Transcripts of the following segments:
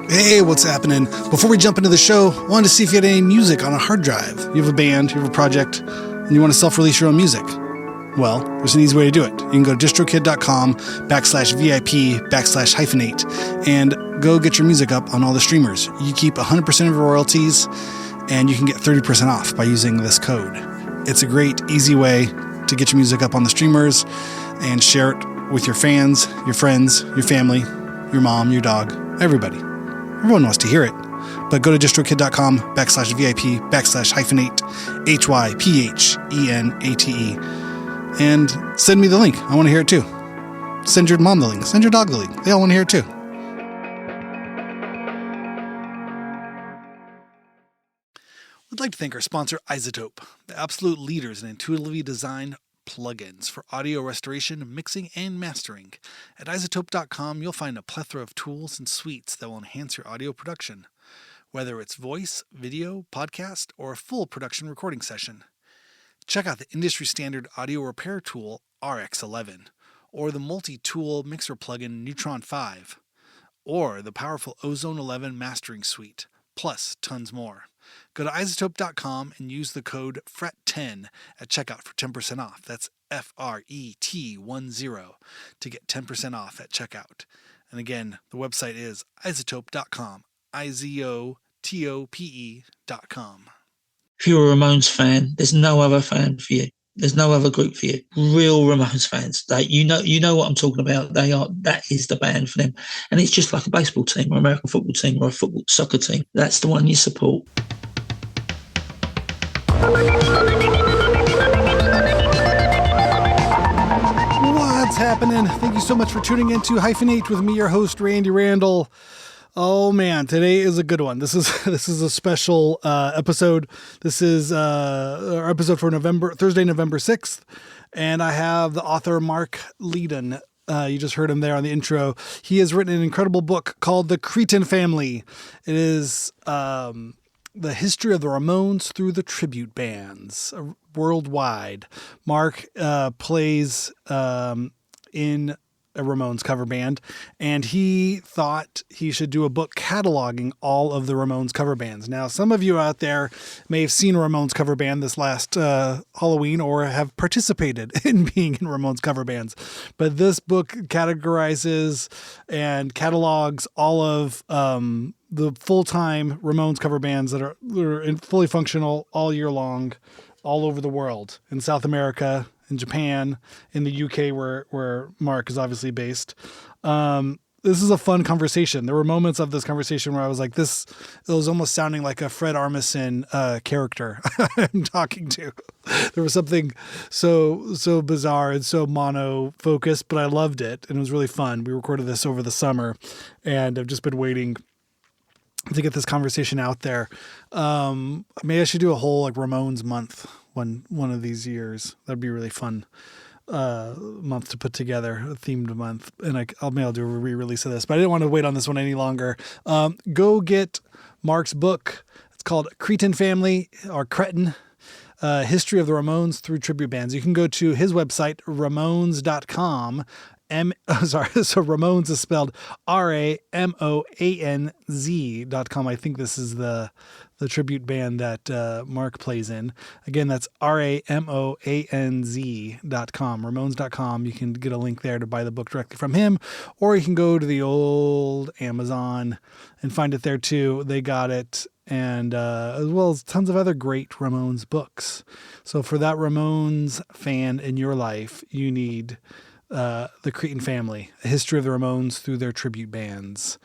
Hey, what's happening? Before we jump into the show, I wanted to see if you had any music on a hard drive. You have a band, you have a project, and you want to self-release your own music. Well, there's an easy way to do it. You can go to distrokid.com/VIP/hyphenate and go get your music up on all the streamers. You keep 100% of your royalties, and you can get 30% off by using this code. It's a great, easy way to get your music up on the streamers and share it with your fans, your friends, your family, your mom, your dog, everybody. Everyone wants to hear it. But go to distrokid.com/VIP/hyphenate, HYPHENATE, and send me the link. I want to hear it too. Send your mom the link. Send your dog the link. They all want to hear it too. We'd like to thank our sponsor, iZotope, the absolute leaders in intuitively designed plugins for audio restoration, mixing, and mastering. At iZotope.com, you'll find a plethora of tools and suites that will enhance your audio production, whether it's voice, video, podcast, or a full production recording session. Check out the industry-standard audio repair tool, RX11, or the multi-tool mixer plugin, Neutron 5, or the powerful Ozone 11 mastering suite, plus tons more. Go to iZotope.com and use the code FRET10 at checkout for 10% off. That's FRET10 to get 10% off at checkout. And again, the website is iZotope.com, IZOTOPE.com. If you're a Ramones fan, there's no other fan for you. There's no other group for you. Real Ramones fans. You know what I'm talking about. That is the band for them. And it's just like a baseball team or American football team or a soccer team. That's the one you support. What's happening? Thank you so much for tuning in to Hyphenate with me, your host, Randy Randall. Oh man, today is a good one. This is a special episode. This is our episode for Thursday, November 6th. And I have the author Mark Leadon. You just heard him there on the intro. He has written an incredible book called The Cretin Family. It is the history of the Ramones through the tribute bands worldwide. Mark plays in a Ramones cover band, and he thought he should do a book cataloging all of the Ramones cover bands. Now, some of you out there may have seen a Ramones cover band this last Halloween or have participated in being in Ramones cover bands, but this book categorizes and catalogs all of the full-time Ramones cover bands that are fully functional all year long, all over the world, in South America, in Japan, in the UK where Mark is obviously based. This is a fun conversation. There were moments of this conversation where I was like, it was almost sounding like a Fred Armisen character I'm talking to. There was something so bizarre and so mono-focused, but I loved it, and it was really fun. We recorded this over the summer, and I've just been waiting to get this conversation out there. Maybe I should do a whole Ramones month one of these years. That'd be a really fun month to put together, a themed month. And I'll do a re-release of this, but I didn't want to wait on this one any longer. Go get Mark's book. It's called Cretin Family, or Cretin, History of the Ramones Through Tribute Bands. You can go to his website, Ramones.com. So Ramones is spelled RAMOANZ.com. I think this is the tribute band that Mark plays in. Again, that's RAMOANZ.com, Ramones.com. You can get a link there to buy the book directly from him, or you can go to the old Amazon and find it there too. They got it, and as well as tons of other great Ramones books. So for that Ramones fan in your life, you need The Cretin Family, a history of the Ramones through their tribute bands.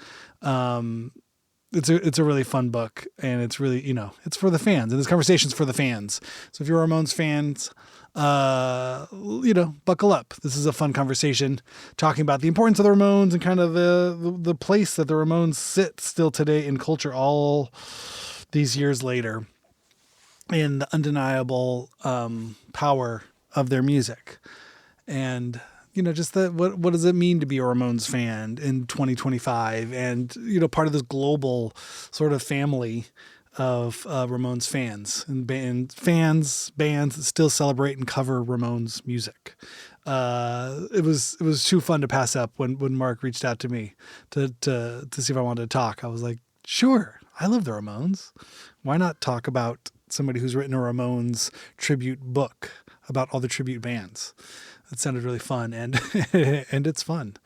It's a really fun book, and it's really, it's for the fans, and this conversation's for the fans. So if you're Ramones fans, buckle up. This is a fun conversation talking about the importance of the Ramones and kind of the place that the Ramones sit still today in culture all these years later, and the undeniable power of their music. And just what does it mean to be a Ramones fan in 2025? And, part of this global sort of family of Ramones fans and bands that still celebrate and cover Ramones music. it was too fun to pass up when Mark reached out to me to see if I wanted to talk. I was like, sure, I love the Ramones. Why not talk about somebody who's written a Ramones tribute book about all the tribute bands? It sounded really fun, and and it's fun.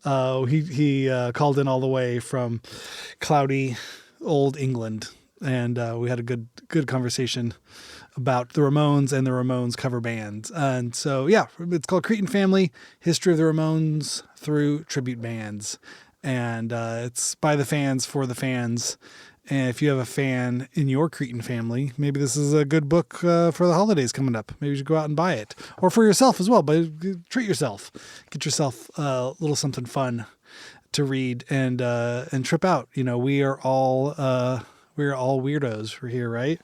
He called in all the way from cloudy old England, and we had a good conversation about the Ramones and the Ramones cover bands. And so, yeah, it's called Cretin Family, History of the Ramones Through Tribute Bands. And it's by the fans for the fans. And if you have a fan in your Cretin family, maybe this is a good book for the holidays coming up. Maybe you should go out and buy it. Or for yourself as well, but treat yourself. Get yourself a little something fun to read and trip out. You know, we're all weirdos for here, right?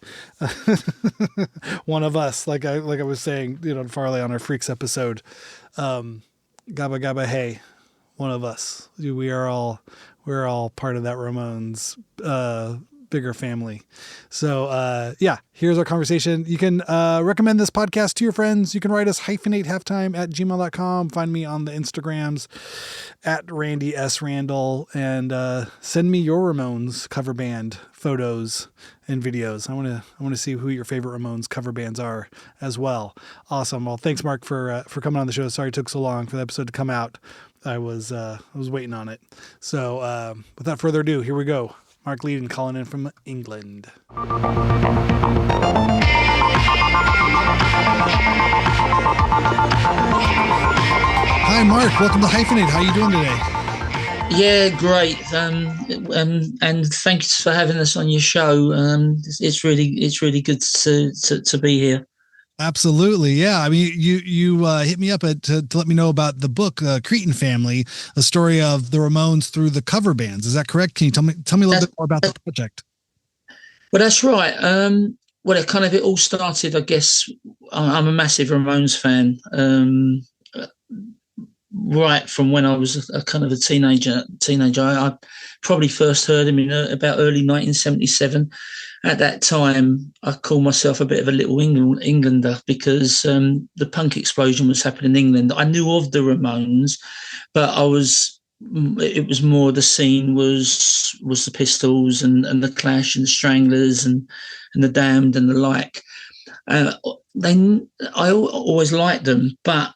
One of us, like I was saying, you know, Farley on our Freaks episode, Gabba Gabba Hey, one of us. We're all part of that Ramones bigger family. So yeah, here's our conversation. You can recommend this podcast to your friends. You can write us hyphenatehalftime@gmail.com. Find me on the Instagrams @Randy S. Randall, and send me your Ramones cover band photos and videos. I want to see who your favorite Ramones cover bands are as well. Awesome. Well, thanks, Mark, for coming on the show. Sorry it took so long for the episode to come out. I was waiting on it. So without further ado, here we go. Mark Leadon calling in from England. Hi, Mark. Welcome to Hyphenate. How are you doing today? Yeah, great. And thanks for having us on your show. It's really good to be here. Absolutely. Yeah. I mean, you hit me up to let me know about the book, Cretin Family, a story of the Ramones through the cover bands. Is that correct? Can you tell me a little bit more about the project? Well, that's right. Well, it all started, I guess. I'm a massive Ramones fan. Right from when I was a teenager. I probably first heard him in about early 1977. At that time, I called myself a bit of a little Englander because the punk explosion was happening in England. I knew of the Ramones, but it was more the scene was the Pistols and the Clash and the Stranglers and the Damned and the like. I always liked them, but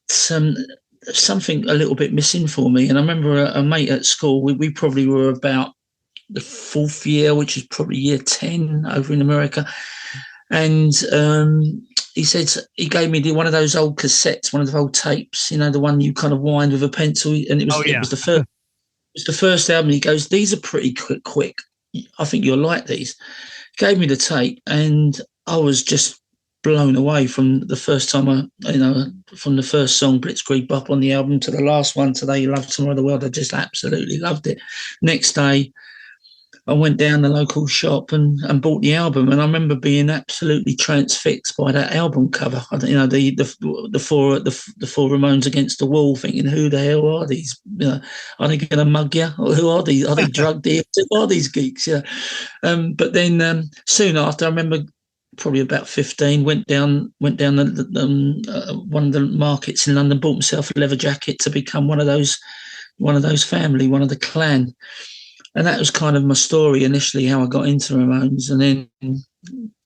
something a little bit missing for me. And I remember a mate at school, we probably were about the fourth year, which is probably year 10 over in America. And he gave me one of those old cassettes, one of the old tapes, you know, the one you kind of wind with a pencil. And it was the first album. He goes, these are pretty quick. I think you'll like these. Gave me the tape and I was just blown away from the first time from the first song, Blitzkrieg Bop on the album, to the last one, Today You Love Tomorrow the World. I just absolutely loved it. Next day, I went down the local shop and bought the album, and I remember being absolutely transfixed by that album cover. The four Ramones against the wall, thinking, who the hell are these? You know, are they going to mug you? Or who are these? Are they drug dealers? Who are these geeks? Yeah. But then soon after, I remember probably about 15, went down one of the markets in London, bought myself a leather jacket to become one of those family, one of the clan. And that was kind of my story initially, how I got into Ramones. And then a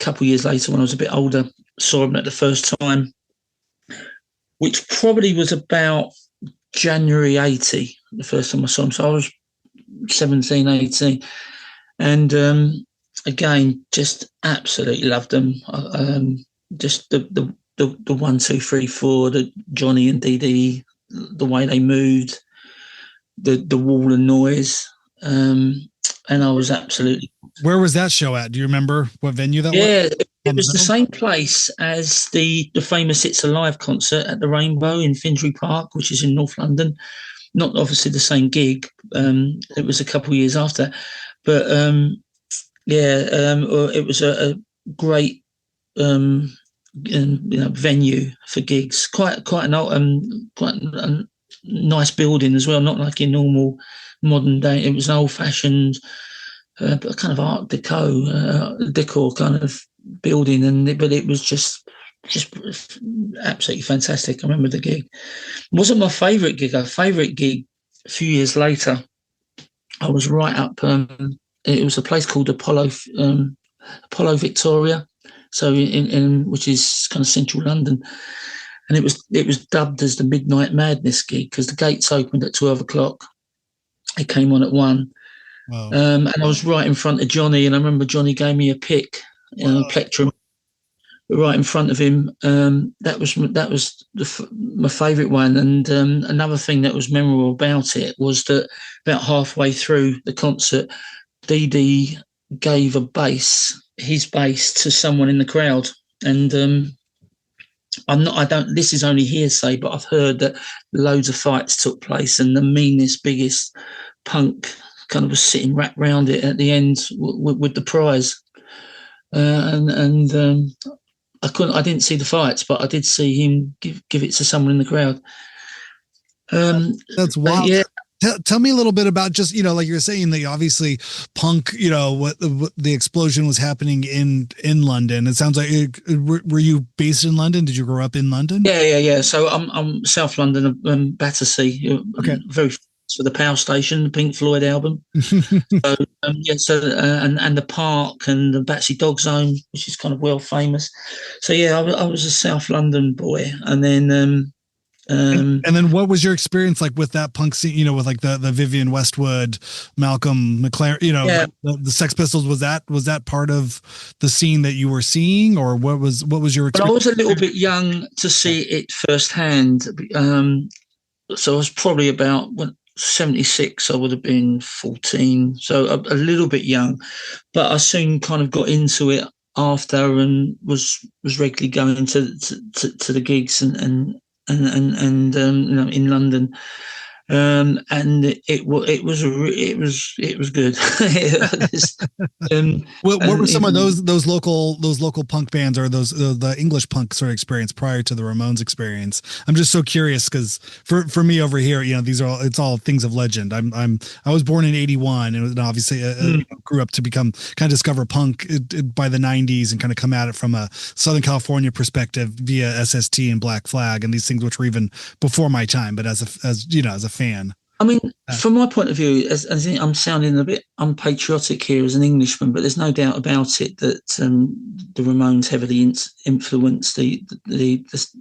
couple of years later, when I was a bit older, saw them at the first time, which probably was about January 80, the first time I saw them. So I was 17, 18. And again, just absolutely loved them. Just the 1, 2, 3, 4, the Johnny and Dee Dee, the way they moved, the wall of noise. And I was absolutely. Where was that show at? Do you remember what venue that was? Yeah, it was the same place as the famous It's Alive concert at the Rainbow in Finsbury Park, which is in North London. Not obviously the same gig. It was a couple of years after, but it was a great venue for gigs. Quite a nice building as well. Not like your normal modern day. It was an old-fashioned kind of art decor kind of building, but it was just just absolutely fantastic. I remember the gig. It wasn't my favourite gig. Our favourite gig a few years later, I was right up. It was a place called Apollo Victoria, so in which is kind of central London, and it was dubbed as the Midnight Madness gig because the gates opened at 12 o'clock. It came on at 1. Wow. And I was right in front of Johnny, and I remember Johnny gave me a pick, plectrum, right in front of him. That was my favourite one. And another thing that was memorable about it was that about halfway through the concert, Dee Dee gave his bass to someone in the crowd, and this is only hearsay, but I've heard that loads of fights took place, and the meanest, biggest punk kind of was sitting wrapped round it at the end with the prize. I didn't see the fights, but I did see him give it to someone in the crowd. That's wild. Yeah. Tell me a little bit about just, like you're saying, that obviously punk, what the explosion was happening in London. It sounds like, were you based in London? Did you grow up in London? Yeah. So I'm South London, Battersea. Okay. Very for the Power Station, the Pink Floyd album. And the Park and the Battersea Dog Zone, which is kind of world famous. So yeah, I was a South London boy, and then. And then what was your experience like with that punk scene, with like the Vivian Westwood, Malcolm McLaren, the Sex Pistols? Was that part of the scene that you were seeing, or what was your experience? But I was a little bit young to see it firsthand. So I was probably about 76, I would have been 14, so a little bit young, but I soon kind of got into it after and was regularly going to the gigs and in London, and it was good. What were some of those local punk bands, or the English punk sort of experience prior to the Ramones experience? I'm just so curious because for me over here, it's all things of legend. I was born in '81 and obviously grew up to kind of discover punk by the '90s and kind of come at it from a Southern California perspective via SST and Black Flag and these things which were even before my time, but as a fan. I mean, from my point of view, as I'm sounding a bit unpatriotic here as an Englishman, but there's no doubt about it that the Ramones heavily influenced the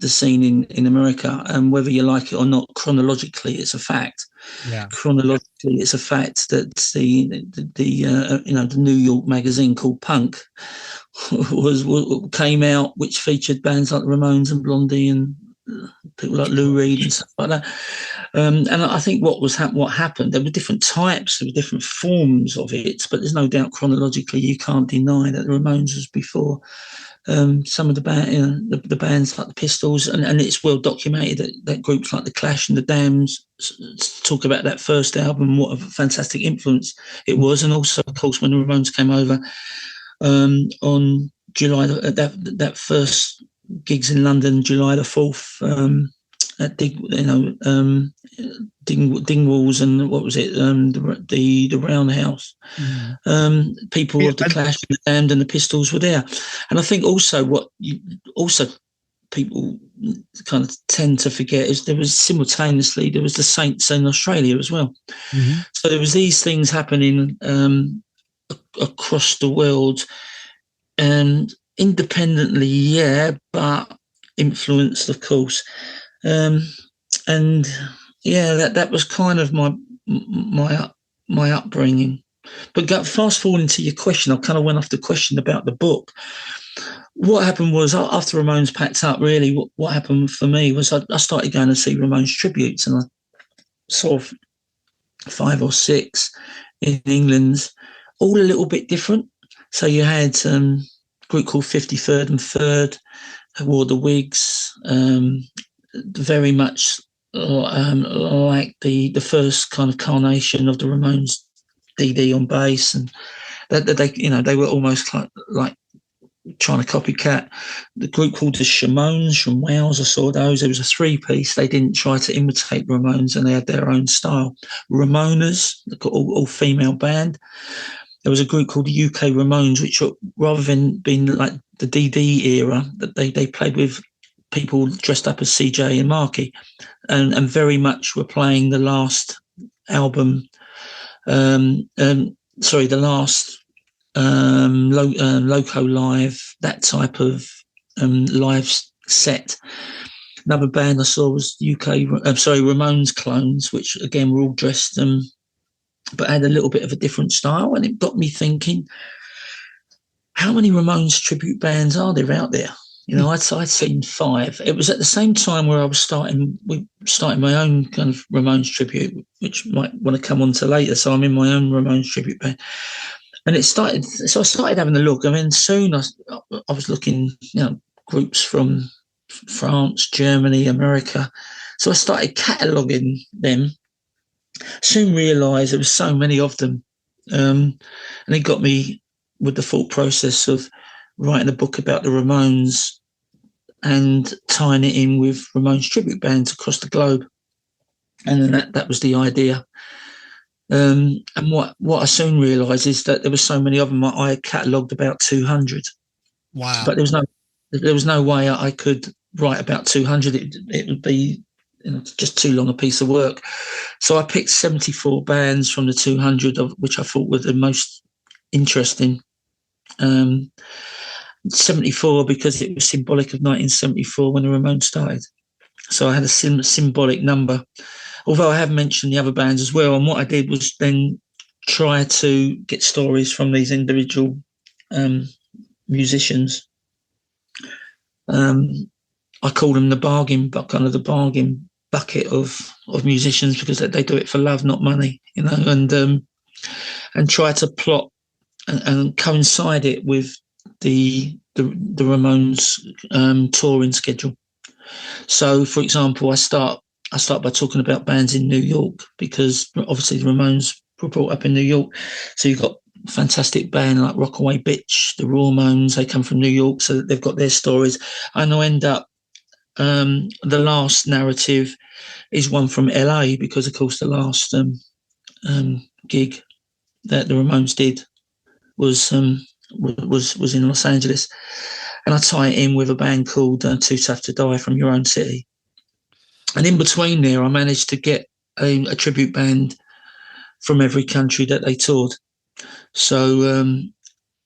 scene in America, and whether you like it or not, chronologically, it's a fact. Yeah. Chronologically, it's a fact that the New York magazine called Punk came out, which featured bands like the Ramones and Blondie and people like Lou Reed and stuff like that. And I think what happened, there were different types, there were different forms of it, but there's no doubt chronologically you can't deny that the Ramones was before some of the bands like the Pistols, and it's well documented that groups like the Clash and the Damns talk about that first album, what a fantastic influence it was, and also, of course, when the Ramones came over on July, that first gigs in July the 4th, at Dingwalls and what was it, the Roundhouse. People of the Clash and the Damned and the Pistols were there, and I think also people kind of tend to forget is there was the Saints in Australia as well. Mm-hmm. So there was these things happening across the world, and independently, but influenced, of course. That was kind of my upbringing. But fast forwarding to your question, I kind of went off the question about the book. What happened was, after Ramones packed up, really, what happened for me was I started going to see Ramones tributes, and I saw 5 or 6 in England, all a little bit different. So you had a group called 53rd and 3rd, who wore the wigs, very much like the first kind of carnation of the Ramones, Dee Dee on bass, and they were almost like trying to copycat. The group called the Shamones from Wales, I saw those. There was a 3-piece. They didn't try to imitate Ramones, and they had their own style. Ramonas, all female band. There was a group called the UK Ramones, which rather than being like the DD era, that they played with people dressed up as CJ and Marky, and very much were playing the last album. The last Loco Live, that type of live set. Another band I saw was Ramones clones, which again were all dressed, but had a little bit of a different style, and it got me thinking, how many Ramones tribute bands are there out there? You know, I'd seen 5. It was at the same time where I was starting my own kind of Ramones tribute, which might want to come on to later. So I'm in my own Ramones tribute band. And I started having a look. I mean, soon I was looking, groups from France, Germany, America. So I started cataloguing them. Soon realised there were so many of them. And it got me with the thought process of writing a book about the Ramones and tying it in with Ramones tribute bands across the globe. And then that was the idea. And what I soon realised is that there were so many of them. I had catalogued about 200. Wow! But there was no way I could write about 200. It would be just too long a piece of work. So I picked 74 bands from the 200, of which I thought were the most interesting. 74 because it was symbolic of 1974 when the Ramones started. So I had a symbolic number. Although I have mentioned the other bands as well, and what I did was then try to get stories from these individual musicians. I call them the bargain bucket of musicians, because they do it for love, not money, and try to plot and coincide it with the Ramones touring schedule. So, for example, I start by talking about bands in New York, because obviously the Ramones were brought up in New York. So you've got a fantastic band like Rockaway Bitch, the Roamones. They come from New York, so they've got their stories. And I end up the last narrative is one from LA, because of course the last gig that the Ramones did was in Los Angeles, and I tie it in with a band called Too Tough to Die from your own city. And in between there, I managed to get a tribute band from every country that they toured. So and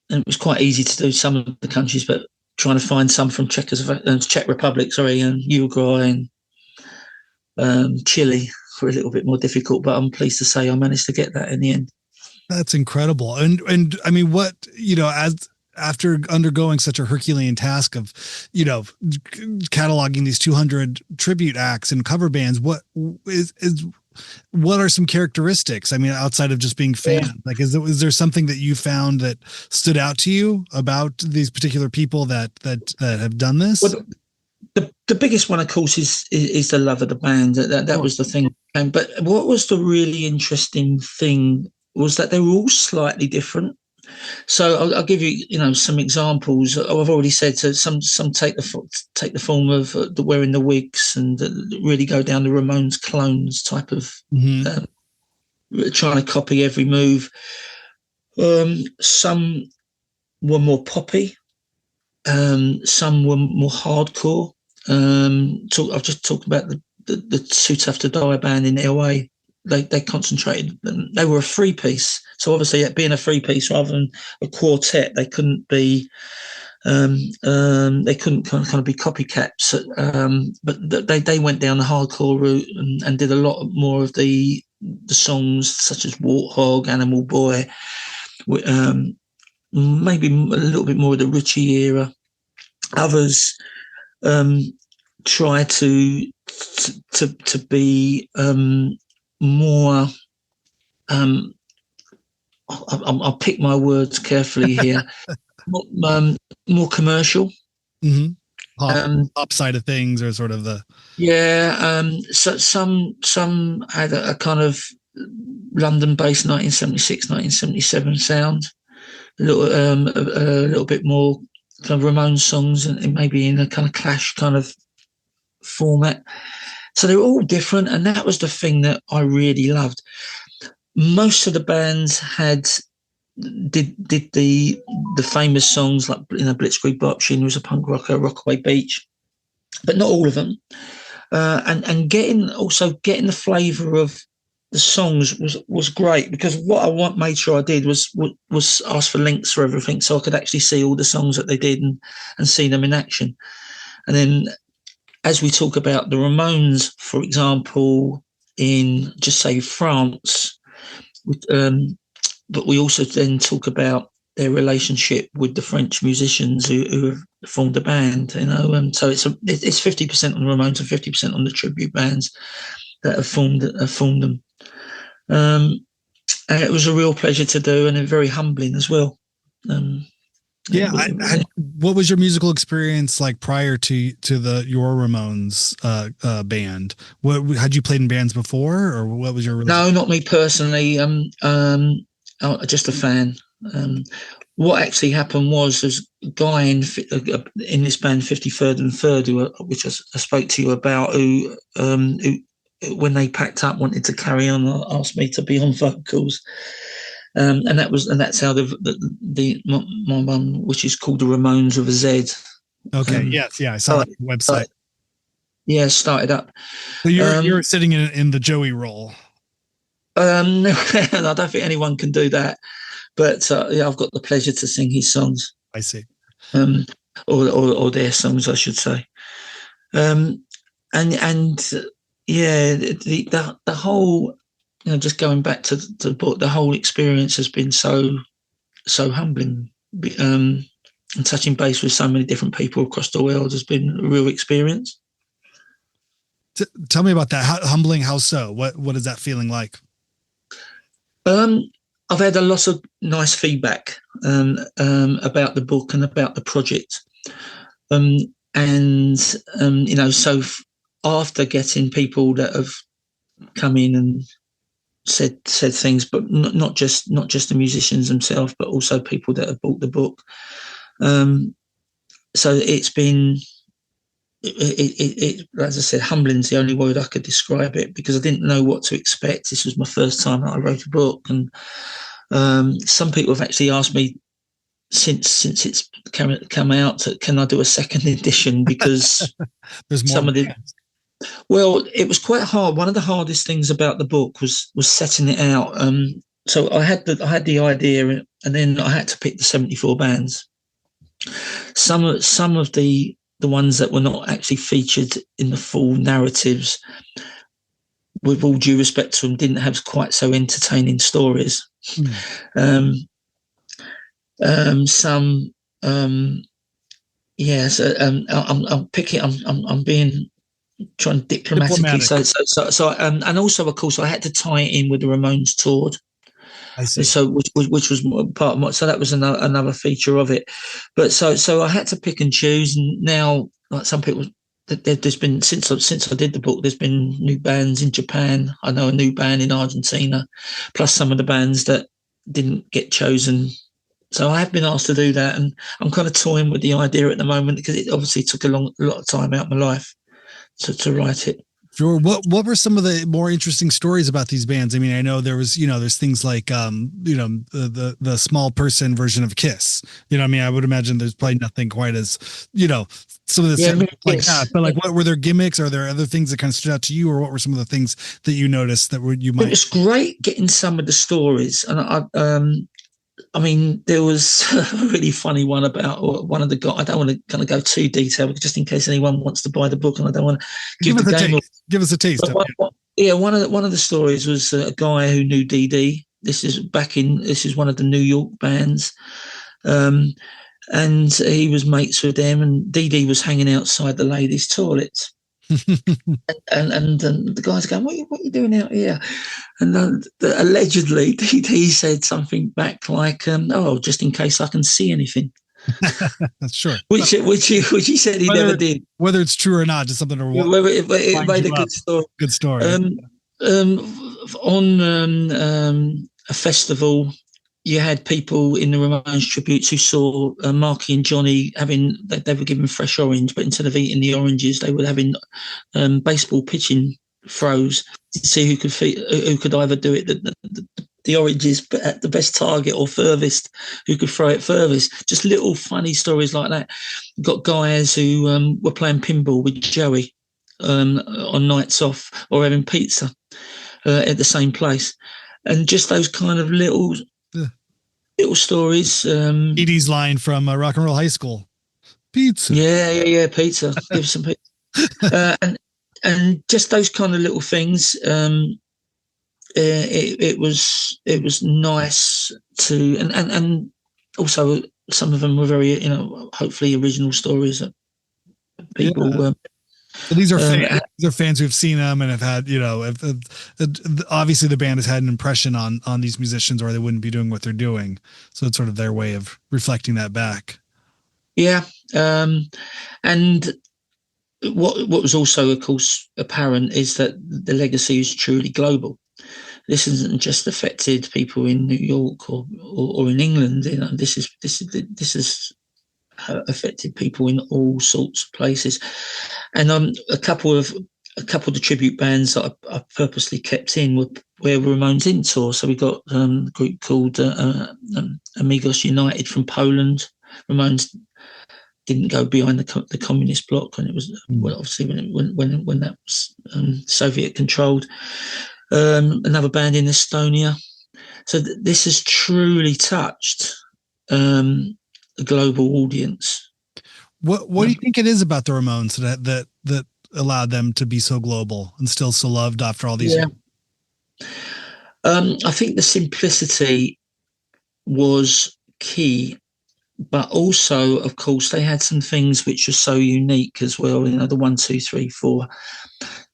it was quite easy to do some of the countries, but trying to find some from Czech Republic, and Uruguay and Chile were a little bit more difficult. But I'm pleased to say I managed to get that in the end. That's incredible. And I mean, what, after undergoing such a Herculean task of, cataloging these 200 tribute acts and cover bands, what are some characteristics? I mean, outside of just being fans, like, is there something that you found that stood out to you about these particular people that have done this? Well, the biggest one, of course, is the love of the band. That was the thing. But what was the really interesting thing was that they were all slightly different. So I'll give you, some examples. I've already said, so some take the form of wearing the wigs and really go down the Ramones clones type of trying to copy every move. Some were more poppy. Some were more hardcore. I've just talked about the Too Tough to Die band in LA. They concentrated. They were a 3-piece, so obviously, being a 3-piece rather than a quartet, they couldn't be. They couldn't kind of be copycats. But they went down the hardcore route and did a lot more of the songs such as Warthog, Animal Boy, maybe a little bit more of the Ritchie era. Others try to be more. I'll pick my words carefully here. More commercial. Mm-hmm. Pop side of things, or sort of the So some had a kind of London-based 1976, 1977 sound. A little bit more kind of Ramones songs, and maybe in a kind of Clash kind of format. So they're all different, and that was the thing that I really loved. Most of the bands had did the famous songs like Blitzkrieg Bop, She Was a Punk Rocker, Rockaway Beach, but not all of them. And getting the flavour of the songs was great, because what I made sure I did was ask for links for everything, so I could actually see all the songs that they did and see them in action. And then, as we talk about the Ramones, for example, in just say France, but we also then talk about their relationship with the French musicians who have formed the band, so it's 50% on the Ramones and 50% on the tribute bands that have formed them. And it was a real pleasure to do, and very humbling as well. What was your musical experience like prior to your Ramones band? What had you played in bands before, or what was your? No, not me personally. Just a fan. What actually happened was there's a guy in this band, 53rd and Third, which I spoke to you about, who when they packed up wanted to carry on, asked me to be on vocals. And that's how my mum, which is called the Ramones with a Z. Okay. Yes. Yeah. I saw that website. Started up. So you're sitting in the Joey role. I don't think anyone can do that, but I've got the pleasure to sing his songs. I see. Or their songs, I should say. The whole, just going back to the book, the whole experience has been so humbling. And touching base with so many different people across the world has been a real experience. Tell me about that. How humbling? How so? What is that feeling like? I've had a lot of nice feedback about the book and about the project, so after getting people that have come in and said things, but not just the musicians themselves, but also people that have bought the book. So it's been, as I said, humbling is the only word I could describe it, because I didn't know what to expect. This was my first time that I wrote a book, and some people have actually asked me since it's come out, can I do a second edition, because there's more. Some of the well, it was quite hard. One of the hardest things about the book was setting it out. So I had the idea, and then I had to pick the 74 bands. Some of the ones that were not actually featured in the full narratives, with all due respect to them, didn't have quite so entertaining stories. I'm being trying diplomatically. So, and also, of course, I had to tie it in with the Ramones toured. I see. So, which was part of my, so that was another feature of it. But so I had to pick and choose. And now, like some people, there's been since I did the book, there's been new bands in Japan. I know a new band in Argentina, plus some of the bands that didn't get chosen. So I have been asked to do that, and I'm kind of toying with the idea at the moment, because it obviously took a lot of time out of my life to write it. Sure. What were some of the more interesting stories about these bands? I mean, I know there was, there's things like, the small person version of Kiss. I mean, I would imagine there's probably nothing quite as, some of the like that. But like, what were their gimmicks? Are there other things that kind of stood out to you, or what were some of the things that you noticed that you might? It was great getting some of the stories, and I mean, there was a really funny one about one of the guys. I don't want to kind of go too detailed, just in case anyone wants to buy the book, and I don't want to give us a taste. One of the stories was a guy who knew DD. This is one of the New York bands, and he was mates with them, and DD was hanging outside the ladies' toilets. and the guys going, what are you doing out here? And allegedly he said something back like, just in case I can see anything. That's sure. Which he said he never did. Whether it's true or not, just something to it made a good story. Good story. On a festival, you had people in the Ramones tributes who saw Marky and Johnny they were given fresh orange, but instead of eating the oranges, they were having baseball pitching throws to see who could either do it the oranges at the best target or furthest, who could throw it furthest. Just little funny stories like that. Got guys who were playing pinball with Joey on nights off, or having pizza at the same place, and just those kind of little stories. Edie's line from Rock and Roll High School. Pizza. Yeah, pizza. Give us some pizza. And just those kind of little things. It was nice to, and also some of them were very, hopefully original stories that people. Yeah. So these are fans. These are fans who've seen them and have had, obviously the band has had an impression on these musicians, or they wouldn't be doing what they're doing. So it's sort of their way of reflecting that back. Yeah, and what was also, of course, apparent is that the legacy is truly global. This isn't just affected people in New York or in England. This is affected people in all sorts of places. And a couple of the tribute bands that I purposely kept in were where Ramones in tour. So we got a group called Amigos United from Poland. Ramones didn't go behind the communist bloc, and it was obviously when that was Soviet controlled. Another band in Estonia. So this has truly touched a global audience. What do you think it is about the Ramones that allowed them to be so global and still so loved after all these years? I think the simplicity was key, but also, of course, they had some things which are so unique as well. The 1, 2, 3, 4,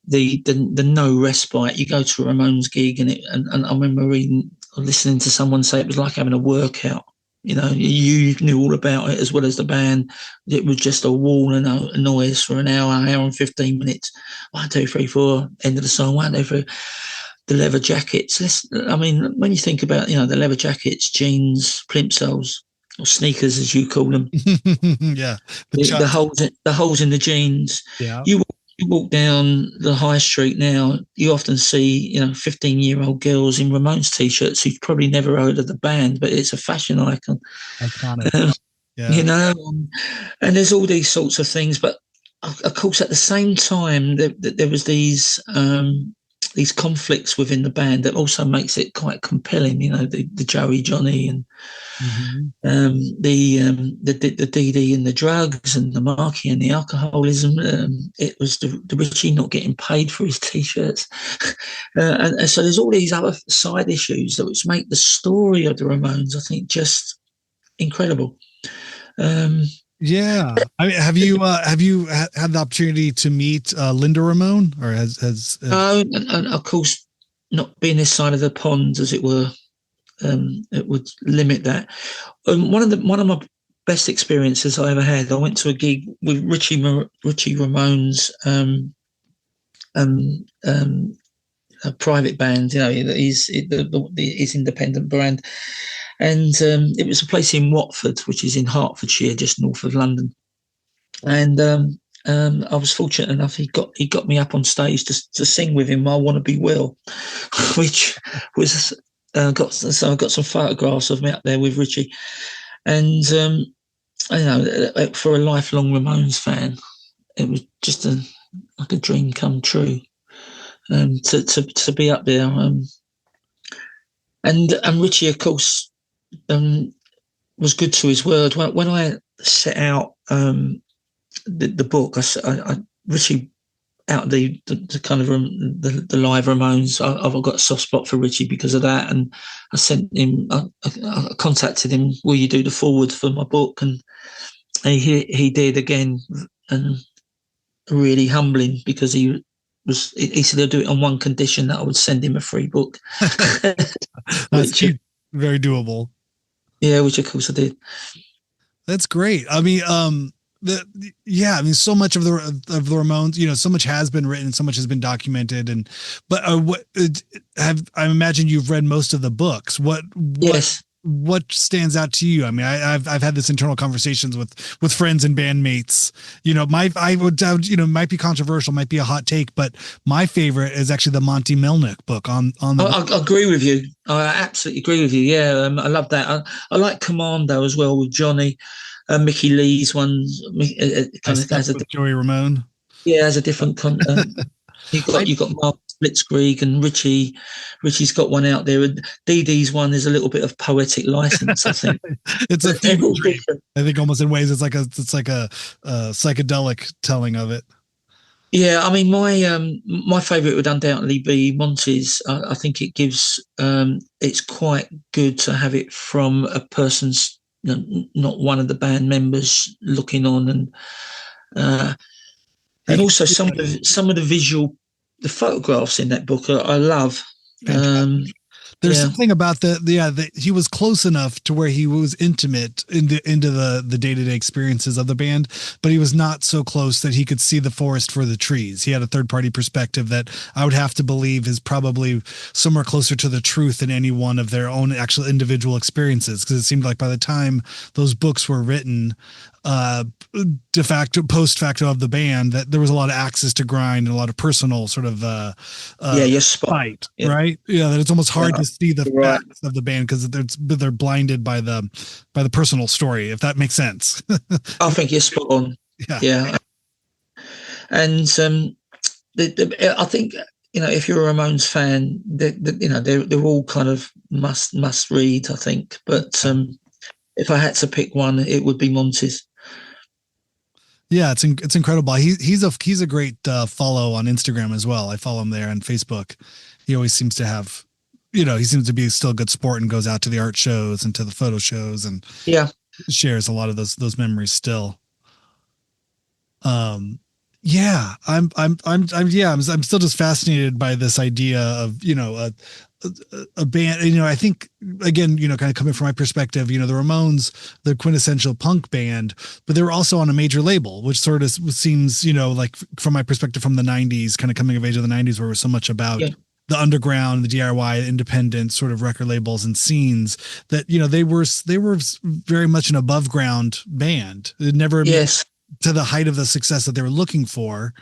the no respite. You go to a Ramones gig, and I remember reading or listening to someone say it was like having a workout. You knew all about it as well as the band. It was just a wall and a noise for an hour and 15 minutes. 1, 2, 3, 4. End of the song. 1, 2, 3. The leather jackets. When you think about the leather jackets, jeans, plimsolls, or sneakers as you call them. Yeah, the holes in the jeans. Yeah. You walk down the high street now, you often see 15-year-old girls in Ramones t-shirts who've probably never heard of the band, but it's a fashion icon. Iconic. Yeah. And there's all these sorts of things, but of course at the same time there was these conflicts within the band that also makes it quite compelling. The Joey, Johnny, and the DD and the drugs, and the Marky and the alcoholism. It was the Richie not getting paid for his t-shirts, and so there's all these other side issues that which make the story of the Ramones, I think, just incredible. Yeah. I mean, have you had the opportunity to meet Linda Ramone, or has no, and of course, not being this side of the pond, as it were, it would limit that. One of my best experiences I ever had, I went to a gig with Richie Ramone's a private band. His independent brand. And it was a place in Watford, which is in Hertfordshire, just north of London. And I was fortunate enough; he got me up on stage to sing with him "I Want to Be Will," which was I got some photographs of me up there with Richie. And for a lifelong Ramones fan, it was just like a dream come true to be up there. And Richie, of course, was good to his word. When I set out the book, I Richie, out of the kind of the live Ramones, I've got a soft spot for Richie because of that. And I sent him, I contacted him, will you do the forward for my book? And he did again, and really humbling, because he said he'll do it on one condition, that I would send him a free book. That's very doable. Yeah, which of course I did. That's great. I mean, so much of the Ramones, so much has been written, so much has been documented, but I imagine you've read most of the books. Yes. what stands out to you? I mean, I've had this internal conversations with friends and bandmates. I would, might be controversial, might be a hot take, but my favorite is actually the Monty Melnick book on the. I agree with you. I absolutely agree with you. Yeah, I love that. I like Commando as well with Johnny, Mickey Lee's one. Kind of has a Joey Ramone. Yeah, has a different content. You got Mark Blitzkrieg and Richie. Richie's got one out there, and Dee Dee's one is a little bit of poetic license. I think it's a fever dream. I think almost in ways it's like a psychedelic telling of it. Yeah, I mean my favourite would undoubtedly be Monty's. I think it gives it's quite good to have it from a person's, not one of the band members looking on, and also some of the visual, the photographs in that book I love. There's something about he was close enough to where he was intimate into the day-to-day experiences of the band, but he was not so close that he could see the forest for the trees. He had a third-party perspective that I would have to believe is probably somewhere closer to the truth than any one of their own actual individual experiences, because it seemed like by the time those books were written, de facto, post facto of the band, that there was a lot of axes to grind and a lot of personal sort of spite, right? Yeah, that it's almost hard to see the facts of the band because they're blinded by the personal story, if that makes sense. I think you're spot on. Yeah. And I think, if you're a Ramones fan, they're all kind of must read, I think. But if I had to pick one, it would be Monty's. Yeah, it's incredible. He's a great follow on Instagram as well. I follow him there on Facebook. He always seems to have, he seems to be still a good sport and goes out to the art shows and to the photo shows and shares a lot of those memories still. I'm still just fascinated by this idea of, a band, I think, again, kind of coming from my perspective, the Ramones, the quintessential punk band, but they were also on a major label, which sort of seems, like from my perspective from the 90s, kind of coming of age of the 90s, where it was so much about the underground, the DIY, independent sort of record labels and scenes, that, they were very much an above ground band. It never to the height of the success that they were looking for.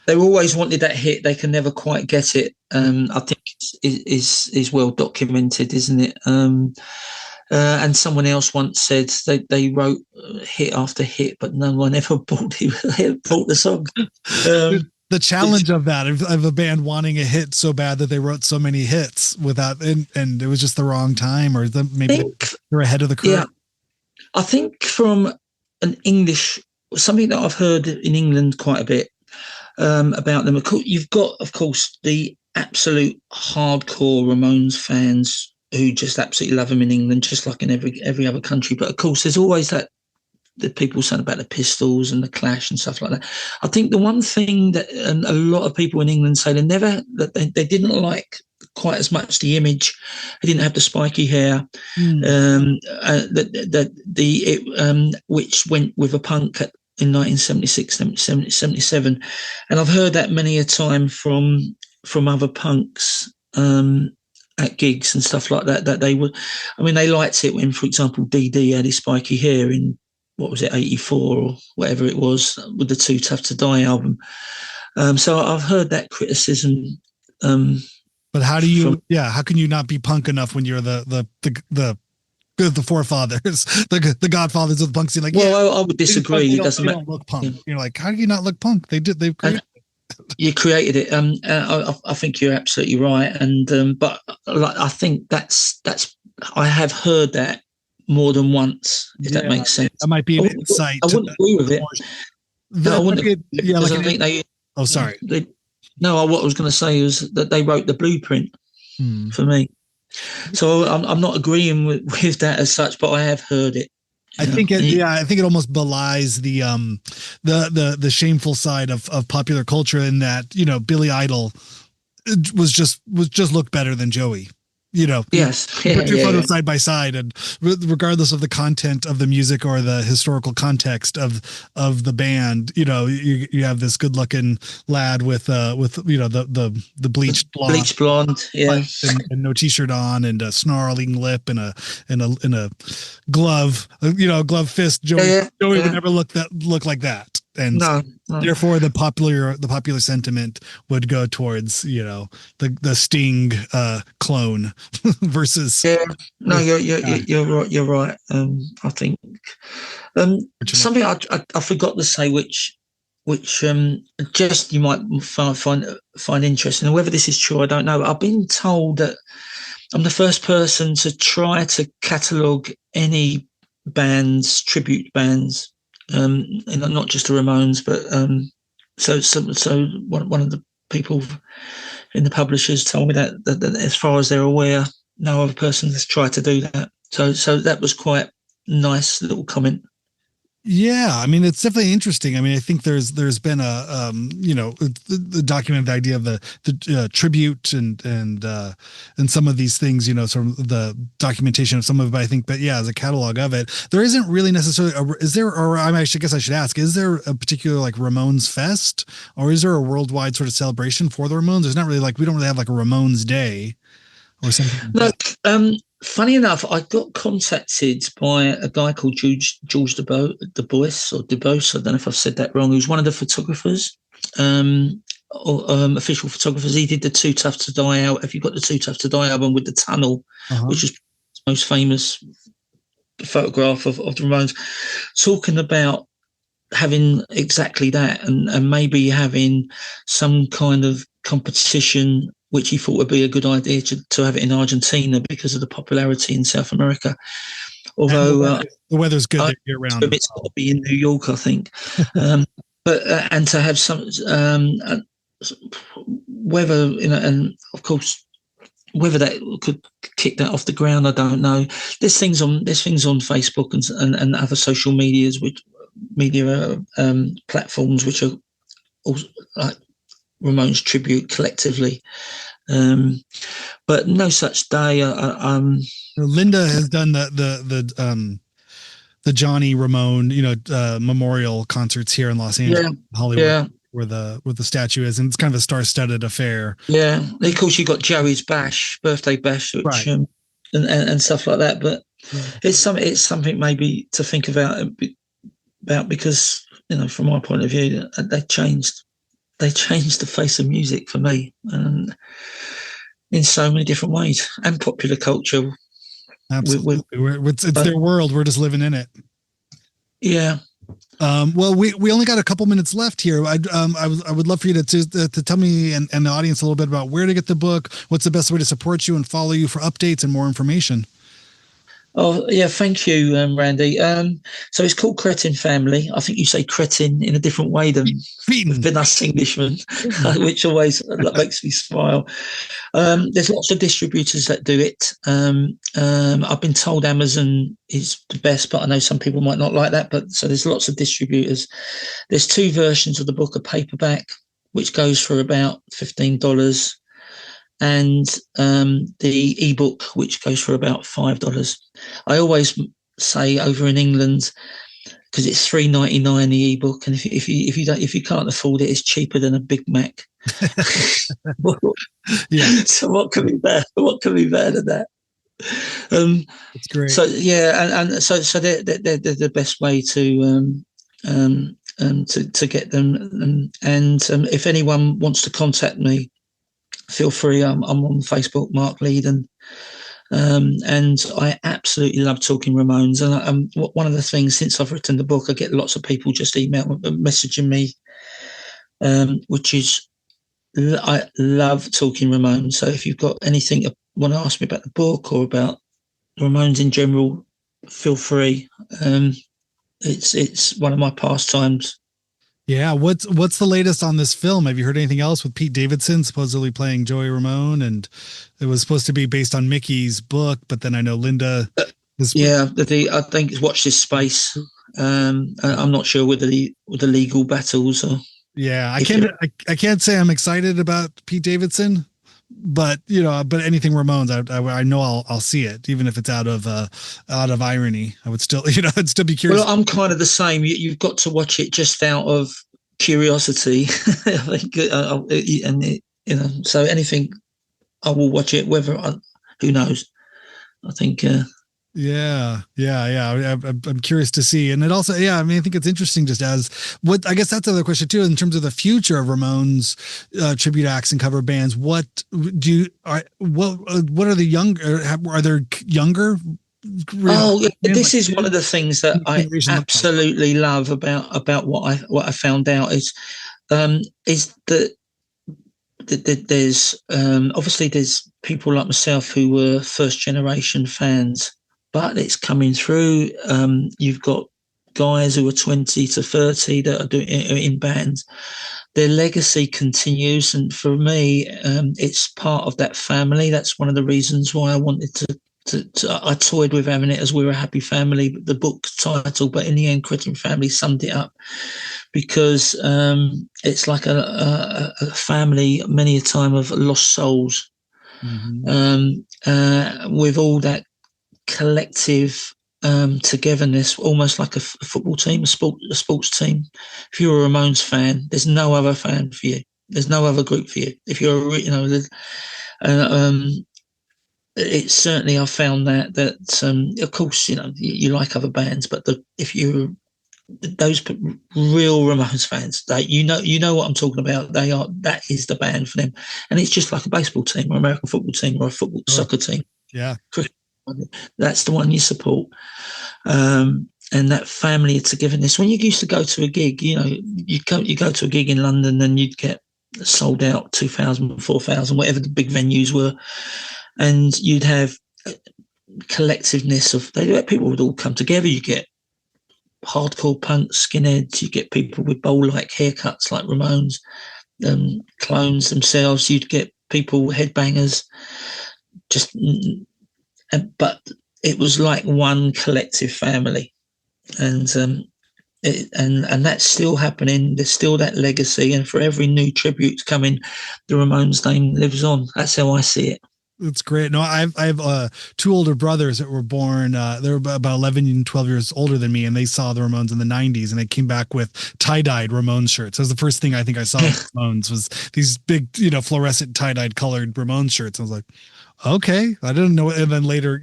They always wanted that hit. They can never quite get it. I think is well documented, isn't it? And someone else once said they wrote hit after hit, but no one ever bought the song. The challenge of that, of a band wanting a hit so bad that they wrote so many hits without, and it was just the wrong time, or maybe they're ahead of the curve. Yeah, I think from an English, something that I've heard in England quite a bit about them. You've got, of course, the absolute hardcore Ramones fans who just absolutely love them in England, just like in every other country. But of course, there's always the people saying about the Pistols and the Clash and stuff like that. I think the one thing that a lot of people in England say they didn't like quite as much the image. They didn't have the spiky hair, which went with a punk in 1976, 77. And I've heard that many a time from other punks at gigs and stuff like that they would, they liked it when, for example, DD had his spiky hair in, what was it, 84 or whatever it was, with the Too Tough to Die album. So I've heard that criticism. But how can you not be punk enough when you're the forefathers, the godfathers of the punk scene? I would disagree. It doesn't matter. Don't look punk. You're like, how do you not look punk? They've created it. You created it. I think you're absolutely right. And but I think that's I have heard that more than once, if that makes sense. That might be an insight. I wouldn't agree with it. Sorry. What I was going to say is that they wrote the blueprint for me. So I'm not agreeing with that as such, but I have heard it. I think it almost belies the shameful side of popular culture, in that, Billy Idol was just looked better than Joey. Yes. You Yeah. put two Yeah. photos Yeah. side by side, and regardless of the content of the music or the historical context of the band, you have this good looking lad with the bleached blonde, Bleach blonde. Yeah. and no t-shirt on, and a snarling lip, and a glove, glove fist. Joey would Yeah. never look like that, and No. No. therefore the popular sentiment would go towards the Sting clone versus. Yeah. No. versus You're right. You're right. I think something I forgot to say, which just you might find interesting. And whether this is true, I don't know. But I've been told that I'm the first person to try to catalogue any tribute bands, not just the Ramones, but so one of the people in the publishers told me that as far as they're aware, no other person has tried to do that. So that was quite nice little comment. Yeah, I mean, it's definitely interesting. I mean, I think there's been the documented idea of the tribute and some of these things, sort of the documentation of some of it. But yeah, as a catalog of it, there isn't really necessarily. I guess I should ask: is there a particular like Ramones Fest, or is there a worldwide sort of celebration for the Ramones? There's not really we don't really have like a Ramones Day or something. Look, funny enough, I got contacted by a guy called George DuBois, I don't know if I've said that wrong, who's one of the photographers, official photographers. He did the Too Tough to Die out. Have you got the Too Tough to Die album with the tunnel, which is the most famous photograph of the Ramones, talking about having exactly that and maybe having some kind of competition, which he thought would be a good idea to have it in Argentina because of the popularity in South America. Although the weather's good year round. It's got to be in New York, I think. But and to have some whether and of course whether that could kick that off the ground, I don't know. There's things on Facebook and other social media platforms which are also like Ramones tribute collectively, but no such day. Linda has done the Johnny Ramone memorial concerts here in Los Angeles, Hollywood, where the statue is, and it's kind of a star-studded affair. Yeah, of course you got Joey's birthday bash, which and stuff like that. But it's something maybe to think about because from my point of view, they changed the face of music for me, and in so many different ways, and popular culture. Absolutely, it's their world. We're just living in it. Yeah. Well, we only got a couple minutes left here. I would love for you to tell me and the audience a little bit about where to get the book, what's the best way to support you and follow you for updates and more information. Oh, yeah, thank you, Randy. So it's called Cretin Family. I think you say Cretin in a different way than us Englishmen, which always makes me smile. There's lots of distributors that do it. I've been told Amazon is the best, but I know some people might not like that. But so there's lots of distributors. There's two versions of the book, a paperback, which goes for about $15. And the ebook, which goes for about $5. I always say over in England, because it's $3.99 the ebook, and if you can't afford it, it's cheaper than a Big Mac. Yeah. So what can be better? What can be better than that? That's great. So yeah, and so they're the best way to get them. And if anyone wants to contact me, feel free. I'm on Facebook, Mark Leadon, and I absolutely love talking Ramones. And one of the things since I've written the book, I get lots of people just messaging me, which is I love talking Ramones. So if you've got anything you want to ask me about the book or about Ramones in general, feel free. It's one of my pastimes. Yeah, what's the latest on this film? Have you heard anything else with Pete Davidson supposedly playing Joey Ramone? And it was supposed to be based on Mickey's book, but then I know Linda. I think it's Watch This Space. I'm not sure with the legal battles or. Yeah, I can't say I'm excited about Pete Davidson, but anything Ramones, I know I'll see it, even if it's out of irony. I would still, I'd still be curious. Well, I'm kind of the same. You've got to watch it just out of curiosity. I think, so anything I will watch it. Who knows? I think. Yeah. I'm curious to see, and it also, I mean, I think it's interesting. Just as what I guess that's the other question too, in terms of the future of Ramones tribute acts and cover bands. What are the younger? Are there younger? This is one of the things that I absolutely love about what I found out is that there's obviously there's people like myself who were first generation fans, but it's coming through. You've got guys who are 20 to 30 that are doing in bands. Their legacy continues, and for me, it's part of that family. That's one of the reasons why I wanted to. I toyed with having it as We Were a Happy Family, the book title, but in the end, Cretin Family summed it up because it's like a family, many a time, of lost souls, with all that collective togetherness, almost like a football team, a sports team. If you're a Ramones fan, there's no other fan for you. There's no other group for you. If you're, it's certainly, I found that of course, you like other bands, but if you're those real Ramones fans, you know what I'm talking about. That is the band for them, and it's just like a baseball team or American football team or a soccer team. Yeah, that's the one you support, and that family togetherness. When you used to go to a gig, you go to a gig in London and you'd get sold out 2,000, 4,000, whatever the big venues were. And you'd have collectiveness of people would all come together. You get hardcore punk skinheads. You get people with bowl-like haircuts like Ramones, clones themselves. You'd get people headbangers. But it was like one collective family, and that's still happening. There's still that legacy, and for every new tribute coming, the Ramones name lives on. That's how I see it. It's great. No, I have two older brothers that were born. They were about 11 and 12 years older than me, and they saw the Ramones in the 90s, and they came back with tie-dyed Ramones shirts. That was the first thing I think I saw of Ramones, was these big, fluorescent tie-dyed colored Ramones shirts. I was like, okay, I didn't know. And then later,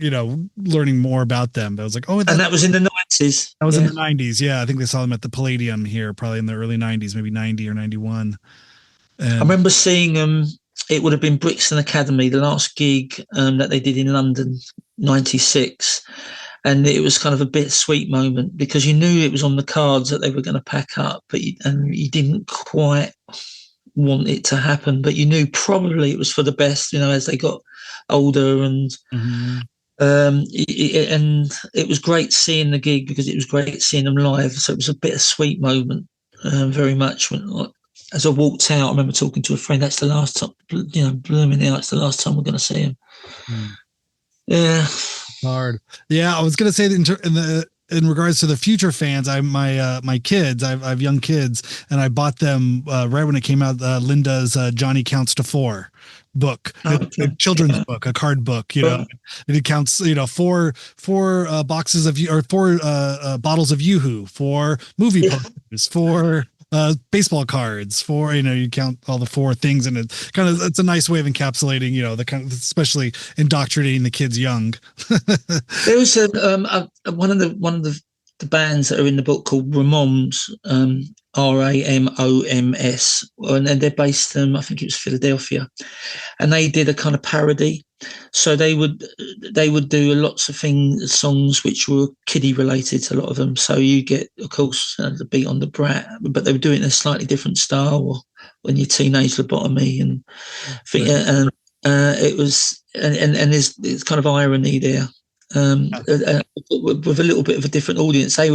learning more about them, I was like, oh, and that was in the 90s. That was in the 90s. Yeah, I think they saw them at the Palladium here, probably in the early 90s, maybe 90 or 91. And I remember seeing them. It would have been Brixton Academy, the last gig that they did in London, 96. And it was kind of a bittersweet moment because you knew it was on the cards that they were going to pack up, but you didn't quite want it to happen, but you knew probably it was for the best, as they got older. And and it was great seeing the gig because it was great seeing them live. So it was a bittersweet moment, very much. As I walked out, I remember talking to a friend. That's the last time, blooming out. It's the last time we're going to see him. Yeah, hard. Yeah, I was going to say that in regards to the future fans, my kids. I have young kids, and I bought them right when it came out. Linda's Johnny Counts to 4 book, a children's book, a card book. And it counts. 4 boxes of or 4 bottles of Yoo-hoo, 4 movie posters, 4. Baseball cards, 4, you count all the 4 things, and it's a nice way of encapsulating, the kind of, especially indoctrinating the kids young. There was one of the bands that are in the book called Roamones, Ramoms, and they're based I think it was Philadelphia, and they did a kind of parody. So they would do lots of songs which were kiddie related, a lot of them. So you get, of course, the Beat on the Brat, but they would do it in a slightly different style, or When You're Teenage Lobotomy, and it was, and there's kind of irony there, with a little bit of a different audience. They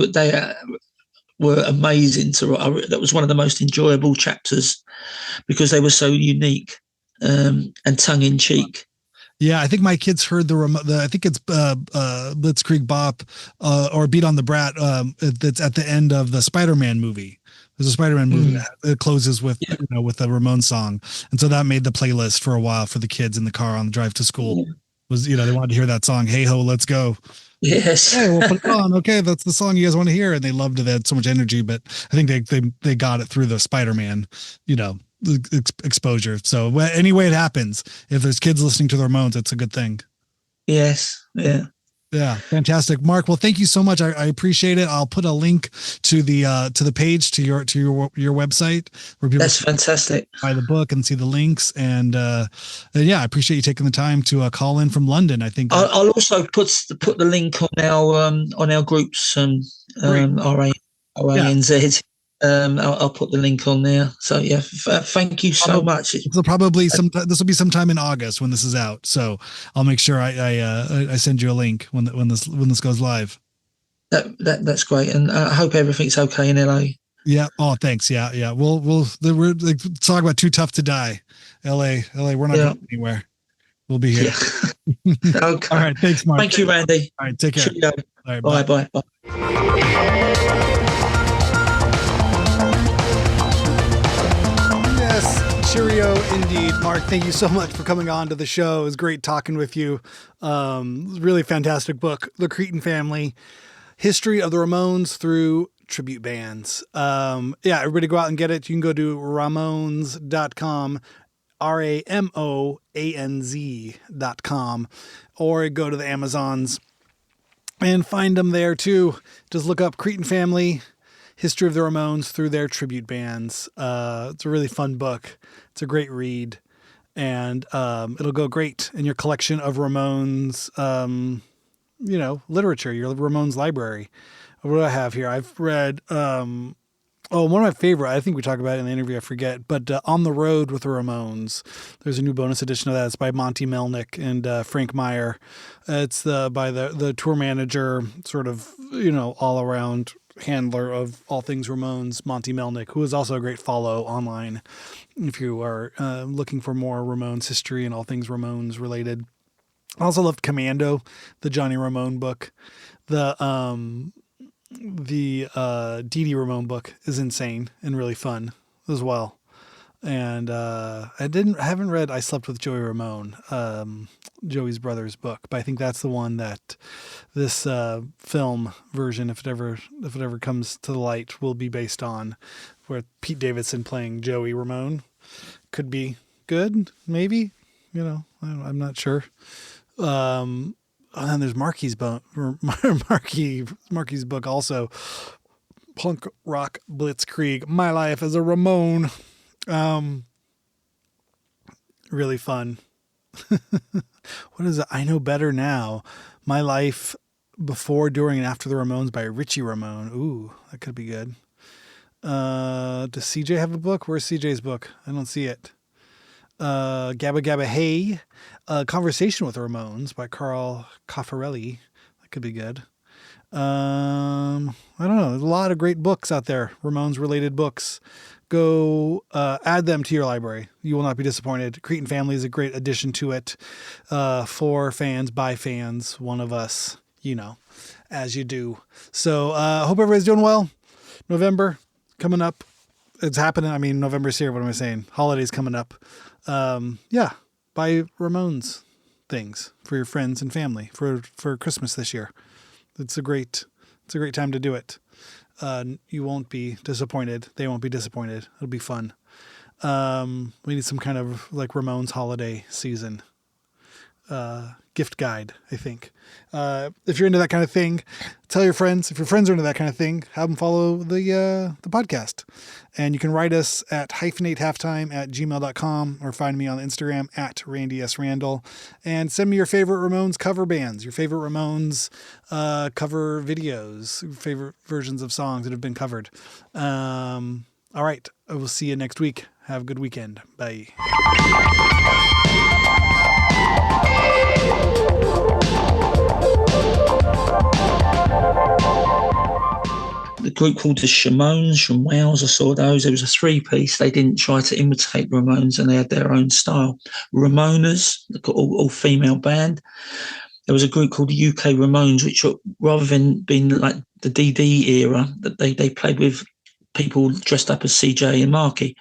were amazing that was one of the most enjoyable chapters because they were so unique and tongue in cheek. Yeah, I think my kids heard I think it's Blitzkrieg Bop or Beat on the Brat that's at the end of the Spider-Man movie. There's a Spider-Man movie that it closes with with the Ramones song, and so that made the playlist for a while for the kids in the car on the drive to school. Was they wanted to hear that song, "Hey Ho, Let's Go." Yes. Hey, we'll put it on. Okay, that's the song you guys want to hear, and they loved it. They had so much energy, but I think they got it through the Spider-Man, exposure. So any way it happens, if there's kids listening to the Ramones, it's a good thing. Yes. Yeah. Yeah, fantastic, Mark. Well, thank you so much. I appreciate it. I'll put a link to the page to your website where people That's fantastic. Buy the book and see the links. And yeah, I appreciate you taking the time to call in from London. I think I'll also put the link on our groups RANZ. I'll put the link on there. So yeah, thank you so much. This will be sometime in August when this is out. So I'll make sure I send you a link when this goes live. That's great, and I hope everything's okay in LA. Yeah. Oh, thanks. Yeah. We're talk about Too Tough to Die. LA. We're not going anywhere. We'll be here. Yeah. Okay. All right. Thanks, Mark. Thank you, Randy. All right. Take care. Cheerio. All right. Bye. Cheerio indeed. Mark, thank you so much for coming on to the show. It was great talking with you. Really fantastic book, The Cretin Family, History of the Ramones through Tribute Bands. Everybody go out and get it. You can go to Roamones.com, RAMOANZ.com, or go to the Amazons and find them there too. Just look up Cretin Family, History of the Ramones through their tribute bands. It's a really fun book. It's a great read, and it'll go great in your collection of Ramones, literature, your Ramones library. What do I have here? I've read, one of my favorite, I think we talked about it in the interview, I forget, but On the Road with the Ramones. There's a new bonus edition of that. It's by Monty Melnick and Frank Meyer. It's by the tour manager, sort of, all around handler of all things Ramones, Monty Melnick, who is also a great follow online if you are looking for more Ramones history and all things Ramones related. I also loved Commando, the Johnny Ramone book. The Dee Dee Ramone book is insane and really fun as well. And I haven't read I Slept with Joey Ramone, Joey's brother's book, but I think that's the one that this film version, if it ever comes to the light, will be based on, where Pete Davidson playing Joey Ramone. Could be good, maybe. I'm not sure. And then there's Marky's book also, Punk Rock Blitzkrieg, My Life as a Ramone. Really fun. What is it? I Know Better Now. My Life Before, During, and After the Ramones by Richie Ramone. Ooh, that could be good. Does CJ have a book? Where's CJ's book? I don't see it. Gabba Gabba Hey, Conversation with the Ramones by Carl Caffarelli. That could be good. I don't know. There's a lot of great books out there, Ramones related books. Go add them to your library. You will not be disappointed. Cretin Family is a great addition to it. For fans, by fans, one of us, as you do. So hope everybody's doing well. November coming up. It's happening. I mean, November's here. What am I saying? Holidays coming up. Buy Ramones things for your friends and family for Christmas this year. It's a great time to do it. You won't be disappointed. They won't be disappointed. It'll be fun. We need some kind of like Ramones holiday season gift guide, I think. If you're into that kind of thing, tell your friends. If your friends are into that kind of thing, have them follow the podcast. And you can write us at hyphenatehalftime@gmail.com or find me on Instagram at Randy S. Randall. And send me your favorite Ramones cover bands, your favorite Ramones cover videos, favorite versions of songs that have been covered. All right. I will see you next week. Have a good weekend. Bye. The group called the Shamones from Wales. I saw those. It was a three-piece. They didn't try to imitate Ramones, and they had their own style. Ramonas, all female band. There was a group called the UK Ramones, which rather than being like the DD era, that they played with people dressed up as CJ and Marky.